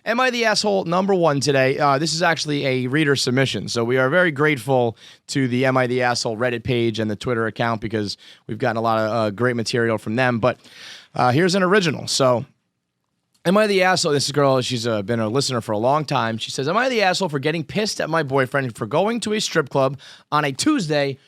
Am I the asshole number one today? This is actually a reader submission, so we are very grateful to the Am I the Asshole Reddit page and the Twitter account because we've gotten a lot of great material from them. But here's an original. So, am I the asshole? This girl, she's been a listener for a long time. She says, am I the asshole for getting pissed at my boyfriend for going to a strip club on a Tuesday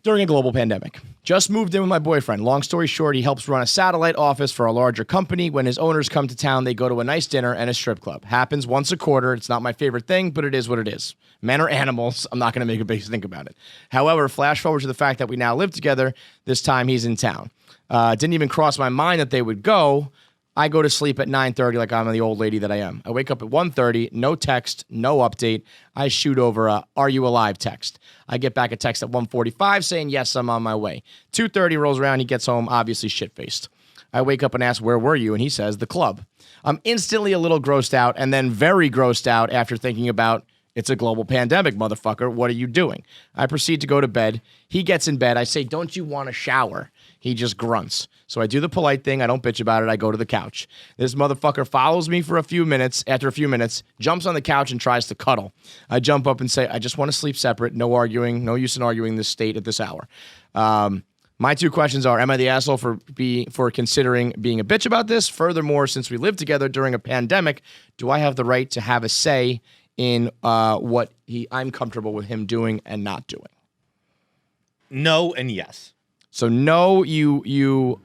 during a global pandemic? Just moved in with my boyfriend. Long story short, he helps run a satellite office for a larger company. When his owners come to town, they go to a nice dinner and a strip club. Happens once a quarter. It's not my favorite thing, but it is what it is. Men are animals. I'm not going to make a big think about it. However, flash forward to the fact that we now live together. This time he's in town. Didn't even cross my mind that they would go. I go to sleep at 9:30 like I'm the old lady that I am. I wake up at 1:30, no text, no update. I shoot over a "Are you alive?" text. I get back a text at 1:45 saying, yes, I'm on my way. 2:30 rolls around, he gets home, obviously shit-faced. I wake up and ask, where were you? And he says, the club. I'm instantly a little grossed out and then very grossed out after thinking about, it's a global pandemic, motherfucker. What are you doing? I proceed to go to bed. He gets in bed. I say, don't you want a shower? He just grunts. So I do the polite thing. I don't bitch about it. I go to the couch. This motherfucker follows me for a few minutes. After a few minutes, jumps on the couch and tries to cuddle. I jump up and say, I just want to sleep separate. No arguing. No use in arguing this state at this hour. My two questions are, am I the asshole for considering being a bitch about this? Furthermore, since we live together during a pandemic, do I have the right to have a say in what I'm comfortable with him doing and not doing? No and yes. So no, you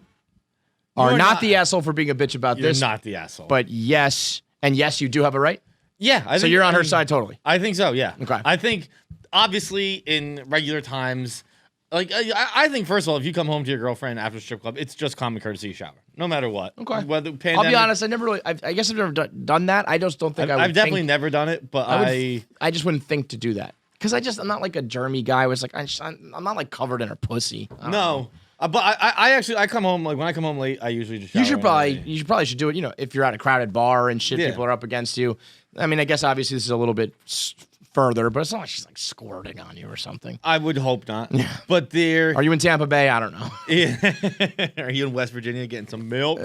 are not the asshole for being a bitch about this. You're not the asshole. But yes, and yes, you do have a right? Yeah. So you're on her side totally? I think so, yeah. Okay. I think, obviously, in regular times, like, I think, first of all, if you come home to your girlfriend after a strip club, it's just common courtesy shower, no matter what. Okay. Whether pandemic, I'll be honest, I guess I've never done that. I just don't think I've definitely never done it, but I just wouldn't think to do that. Because I'm not like a germy guy. It's like I'm not like covered in her pussy. No, but I come home, like when I come home late, I usually just shower. You probably should do it. You know, if you're at a crowded bar and shit, people are up against you. I mean, I guess obviously this is a little bit further, but it's not like she's like squirting on you or something. I would hope not. But are you in Tampa Bay? I don't know. Yeah. Are you in West Virginia getting some milk?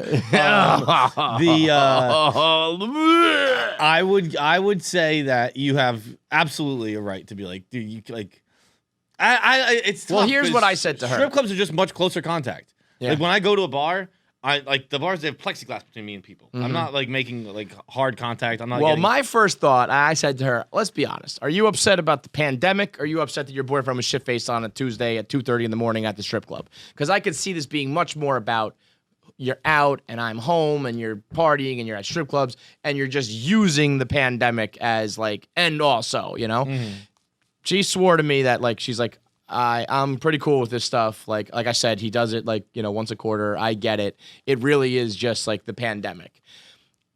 I would say that you have absolutely a right to be like, dude, you like. It's tough. Well, here's what I said to her. Strip clubs are just much closer contact. Yeah. Like when I go to a bar, the bars, they have plexiglass between me and people. Mm-hmm. I'm not like making like hard contact. I'm not. Well, my first thought, I said to her, let's be honest. Are you upset about the pandemic? Or are you upset that your boyfriend was shit-faced on a Tuesday at 2:30 in the morning at the strip club? Because I could see this being much more about you're out and I'm home and you're partying and you're at strip clubs and you're just using the pandemic as like, and also, you know? Mm-hmm. She swore to me that like, she's like, I'm pretty cool with this stuff. Like I said, he does it like, once a quarter. I get it. It really is just like the pandemic.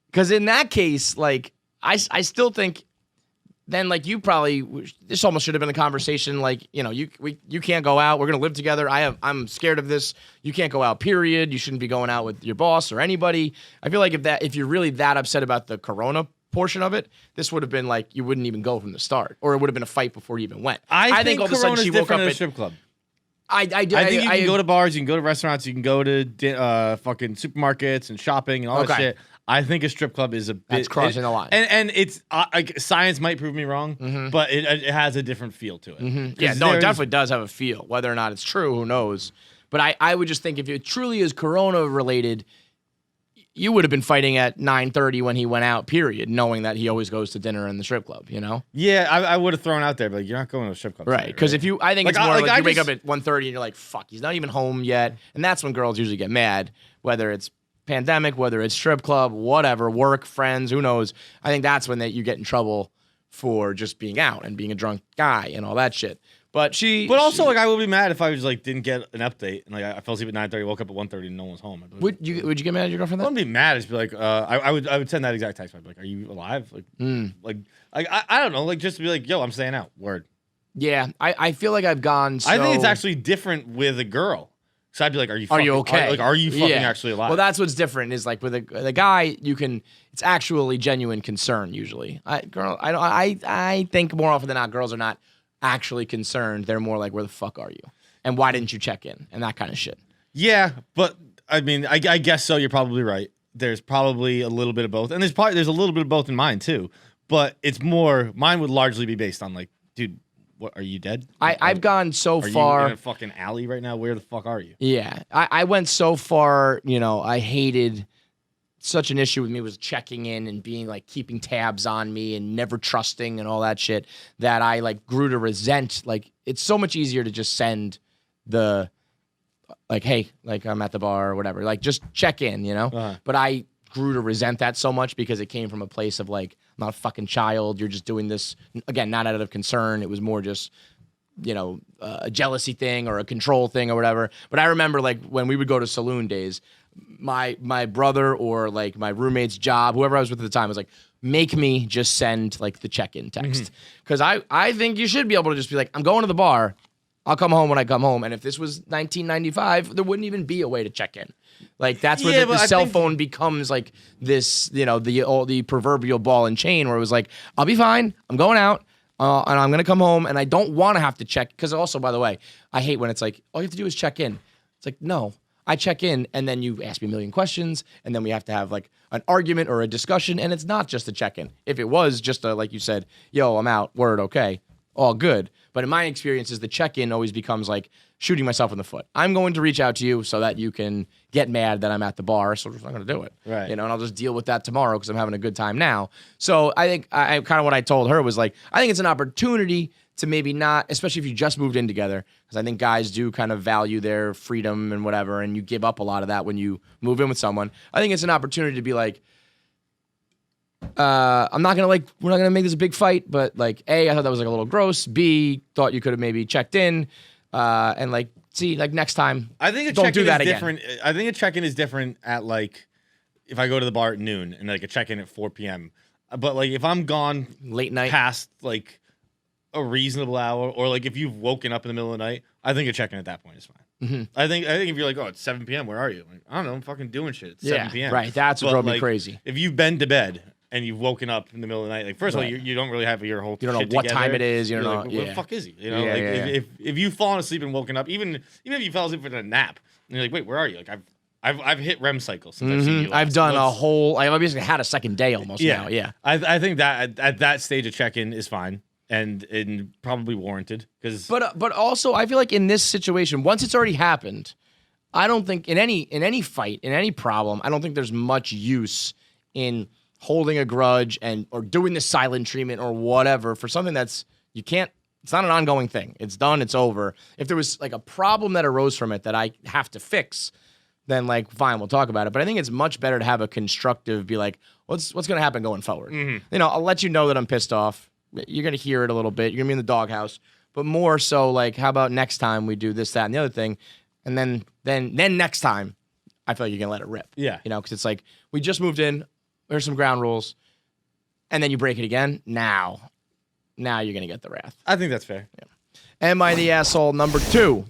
Because in that case, like, I still think then like you probably, this almost should have been a conversation like, you can't go out. We're going to live together. I'm scared of this. You can't go out, period. You shouldn't be going out with your boss or anybody. I feel like if you're really that upset about the corona portion of it, this would have been like you wouldn't even go from the start, or it would have been a fight before you even went. I think all of a sudden she woke up at a strip club. I think you can go to bars, you can go to restaurants, you can go to fucking supermarkets and shopping and all that shit. I think a strip club is that's crossing the line, and it's science might prove me wrong, but it has a different feel to it. Mm-hmm. Yeah, no, it definitely does have a feel. Whether or not it's true, who knows? But I would just think if it truly is corona related, you would have been fighting at 9:30 when he went out, period, knowing that he always goes to dinner in the strip club, Yeah, I would have thrown out there, but you're not going to a strip club. Right, because I think it's more like you wake up at 1:30 and you're like, fuck, he's not even home yet. And that's when girls usually get mad, whether it's pandemic, whether it's strip club, whatever, work, friends, who knows. I think that's when you get in trouble for just being out and being a drunk guy and all that shit. But also, I would be mad if I was like didn't get an update and like I fell asleep at 9:30, woke up at 1:30 and no one was home. Would you get mad at your girlfriend? I wouldn't be mad. I'd just be like, I would send that exact text. I'd be like, are you alive? Like, I don't know. Like just to be like, yo, I'm staying out. Word. Yeah, I feel like I've gone. I think it's actually different with a girl. So I'd be like, are you okay? Are you fucking actually alive? Well, that's what's different is like with a guy, it's actually genuine concern usually. I think more often than not, girls are not actually concerned. They're more like, where the fuck are you? And why didn't you check in? And that kind of shit. Yeah, but I mean, I guess so. You're probably right. there's probably a little bit of both, and there's a little bit of both in mine too. But it's more mine would largely be based on like, dude, what are you dead? I've gone so far. Are you in a fucking alley right now? Where the fuck are you? Yeah, I went so far. I hated. Such an issue with me was checking in and being like keeping tabs on me and never trusting and all that shit that I like grew to resent. Like it's so much easier to just send the like, hey, like I'm at the bar or whatever, like just check in, But I grew to resent that so much because it came from a place of like, I'm not a fucking child. You're just doing this again, not out of concern. It was more just, a jealousy thing or a control thing or whatever. But I remember like when we would go to saloon days, my brother or like my roommate's job, whoever I was with at the time, was like, make me just send like the check-in text. Because I think you should be able to just be like, I'm going to the bar. I'll come home when I come home. And if this was 1995, there wouldn't even be a way to check in. Like that's where the cell phone becomes like this, the proverbial ball and chain where it was like, I'll be fine. I'm going out. And I'm going to come home and I don't want to have to check. Because also, by the way, I hate when it's like, all you have to do is check in. It's like, no. I check in, and then you ask me a million questions, and then we have to have like an argument or a discussion, and it's not just a check-in. If it was just like you said, yo, I'm out, word, okay, all good. But in my experiences, the check-in always becomes like shooting myself in the foot. I'm going to reach out to you so that you can get mad that I'm at the bar, so I'm not going to do it. Right. And I'll just deal with that tomorrow because I'm having a good time now. So I think I kind of what I told her was like, I think it's an opportunity to maybe not, especially if you just moved in together, because I think guys do kind of value their freedom and whatever, and you give up a lot of that when you move in with someone. I think it's an opportunity to be like, we're not gonna make this a big fight, but like, A, I thought that was like a little gross. B, thought you could have maybe checked in, and like, see, like next time, I think don't do that again. I think a check-in is different at like, if I go to the bar at noon and like a check-in at 4 p.m. But like, if I'm gone late night past like a reasonable hour, or like if you've woken up in the middle of the night, I think a check-in at that point is fine. I think if you're like, oh, it's 7 p.m., where are you? Like, I don't know, I'm fucking doing shit. It's 7 p.m. Right, that's what drove me crazy. If you've been to bed and you've woken up in the middle of the night, like first of all, you don't really have your whole you don't know what time it is. You don't know. Like, where the fuck is he? If you've fallen asleep and woken up, even if you fell asleep in a nap, and you're like, wait, where are you? Like I've hit REM cycles since I've seen you. I've done a whole. I've basically had a second day almost now. Yeah. I think that at that stage a check-in is fine. And probably warranted but also I feel like in this situation, once it's already happened, I don't think in any fight, in any problem, I don't think there's much use in holding a grudge or doing the silent treatment or whatever for something it's not an ongoing thing. It's done, it's over. If there was like a problem that arose from it that I have to fix, then like fine, we'll talk about it. But I think it's much better to have a constructive, be like, what's going to happen going forward? I'll let you know that I'm pissed off. You're going to hear it a little bit. You're going to be in the doghouse. But more so, like, how about next time we do this, that, and the other thing? And then next time, I feel like you're going to let it rip. Yeah. Because it's like, we just moved in. There's some ground rules. And then you break it again. Now you're going to get the wrath. I think that's fair. Yeah. Am I the asshole number 2?